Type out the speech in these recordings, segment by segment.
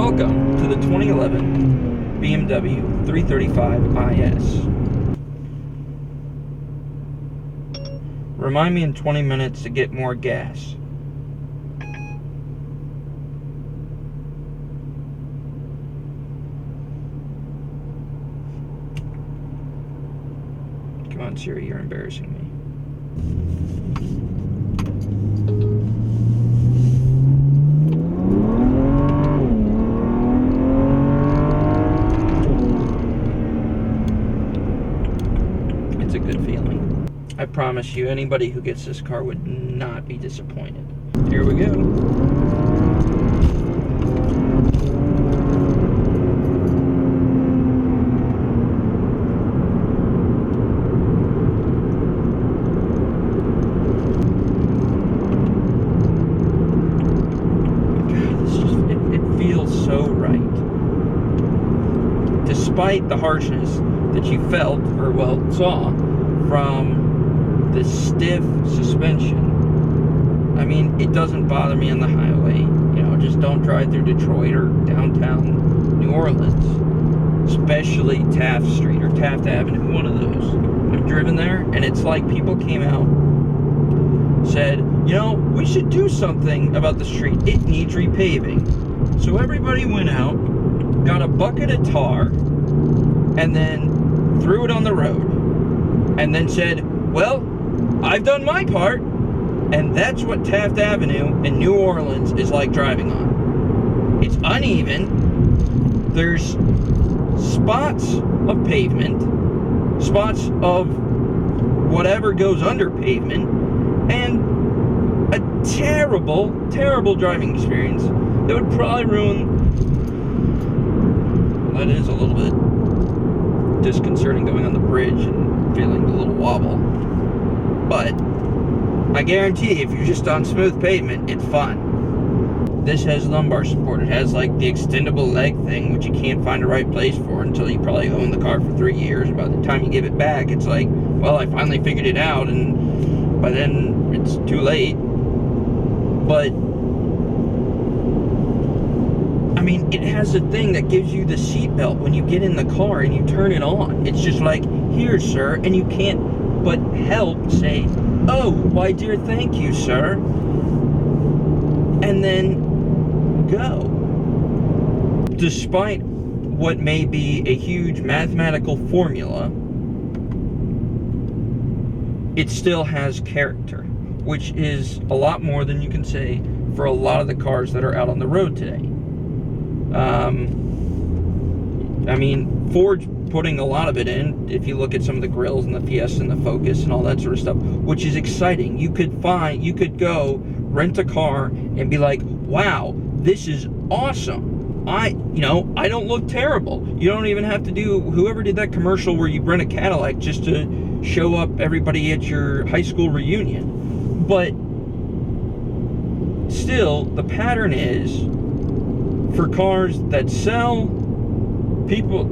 Welcome to the 2011 BMW 335 IS. Remind me in 20 minutes to get more gas. Come on, Siri, you're embarrassing me. It's a good feeling. I promise you, anybody who gets this car would not be disappointed. Here we go. So right. Despite the harshness that you felt, or well, saw, from the stiff suspension, I mean, it doesn't bother me on the highway. You know, just don't drive through Detroit or downtown New Orleans, especially Taft Street or Taft Avenue, one of those. I've driven there, and it's like people came out, said, you know, we should do something about the street. It needs repaving. So everybody went out, got a bucket of tar, and then threw it on the road. And then said, well, I've done my part. And that's what Taft Avenue in New Orleans is like driving on. It's uneven. There's spots of pavement, spots of whatever goes under pavement, and a terrible, terrible driving experience that would probably ruin. Well, that is a little bit disconcerting going on the bridge and feeling a little wobble. But I guarantee if you're just on smooth pavement, it's fun. This has lumbar support. It has like the extendable leg thing, which you can't find the right place for until you probably own the car for 3 years. By the time you give it back, it's like, well, I finally figured it out, and by then it's too late. But I mean, it has a thing that gives you the seatbelt when you get in the car and you turn it on. It's just like, here, sir, and you can't but help say, oh, why, dear, thank you, sir, and then go. Despite what may be a huge mathematical formula, it still has character, which is a lot more than you can say for a lot of the cars that are out on the road today. I mean, Ford's putting a lot of it in. If you look at some of the grills and the Fiesta and the Focus and all that sort of stuff, which is exciting. You could go rent a car and be like, wow, this is awesome. I don't look terrible. You don't even have to do, whoever did that commercial where you rent a Cadillac just to show up everybody at your high school reunion. But still, the pattern is, for cars that sell, people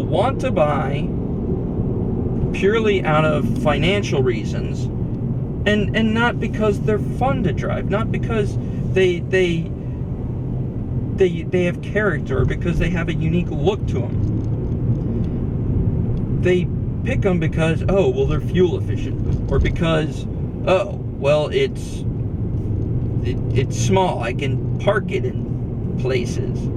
want to buy purely out of financial reasons, and not because they're fun to drive, not because they have character, or because they have a unique look to them. They pick them because, oh, well, they're fuel efficient, or because, oh, well, it's small, I can park it in places.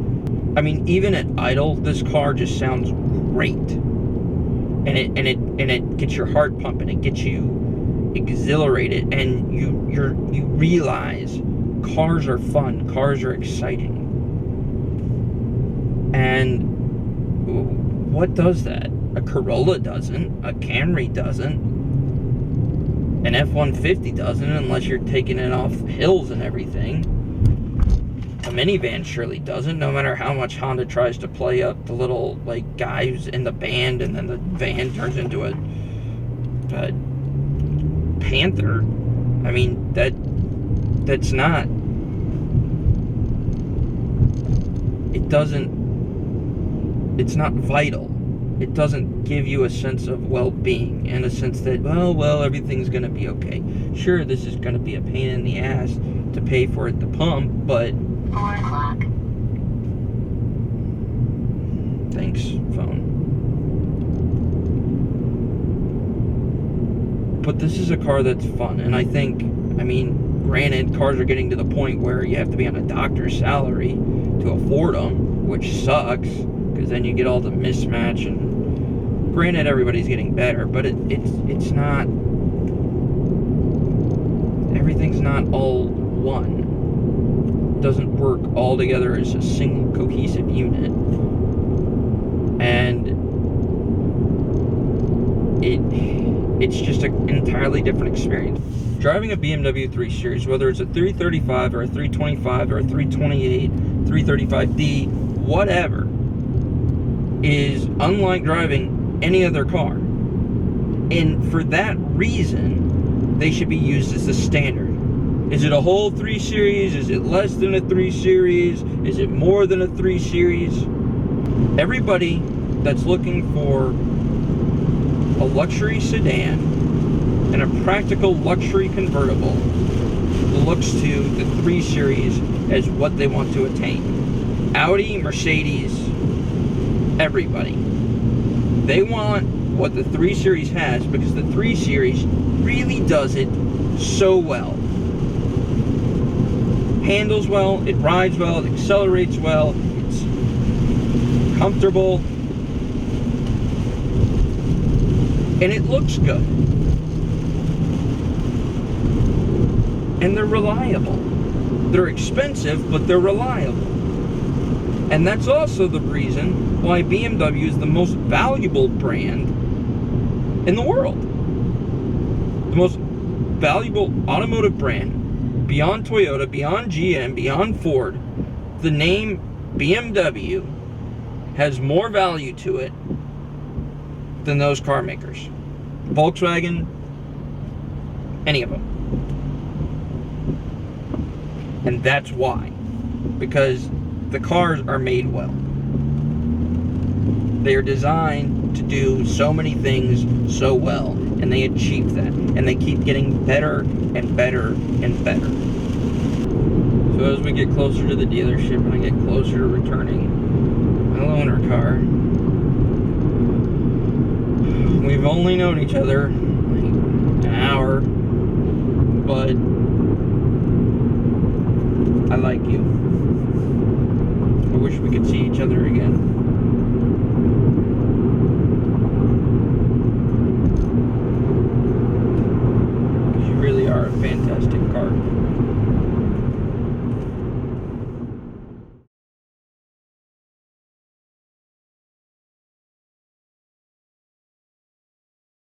I mean, even at idle, this car just sounds great, and it gets your heart pumping, it gets you exhilarated, and you realize cars are fun, cars are exciting. And what does that? A Corolla doesn't, a Camry doesn't, an F-150 doesn't, unless you're taking it off hills and everything. A minivan surely doesn't, no matter how much Honda tries to play up the little, like, guys in the band, and then the van turns into a Panther. I mean, that's not, it's not vital. It doesn't give you a sense of well-being, and a sense that, well, everything's gonna be okay. Sure, this is gonna be a pain in the ass to pay for at the pump, but 4 o'clock. But this is a car that's fun, and I think, I mean, granted, cars are getting to the point where you have to be on a doctor's salary to afford them, which sucks, because then you get all the mismatch, and granted, everybody's getting better, but it's not, everything's not all one. It doesn't work all together as a single cohesive unit. And it's just an entirely different experience. Driving a BMW 3 Series, whether it's a 335 or a 325 or a 328, 335D, whatever, is unlike driving any other car. And for that reason, they should be used as the standard. Is it a whole 3 Series? Is it less than a 3 Series? Is it more than a 3 Series? Everybody that's looking for a luxury sedan and a practical luxury convertible looks to the 3 Series as what they want to attain. Audi, Mercedes, everybody. They want what the 3 Series has because the 3 Series really does it so well. Handles well, it rides well, it accelerates well, it's comfortable, and it looks good. And they're reliable. They're expensive, but they're reliable. And that's also the reason why BMW is the most valuable brand in the world. The most valuable automotive brand, beyond Toyota, beyond GM, beyond Ford. The name BMW has more value to it than those car makers. Volkswagen, any of them. And that's why. Because the cars are made well. They are designed to do so many things so well, and they achieve that. And they keep getting better and better and better. So as we get closer to the dealership and I get closer to returning my loaner car, we've only known each other like an hour, but I like you. I wish we could see each other again.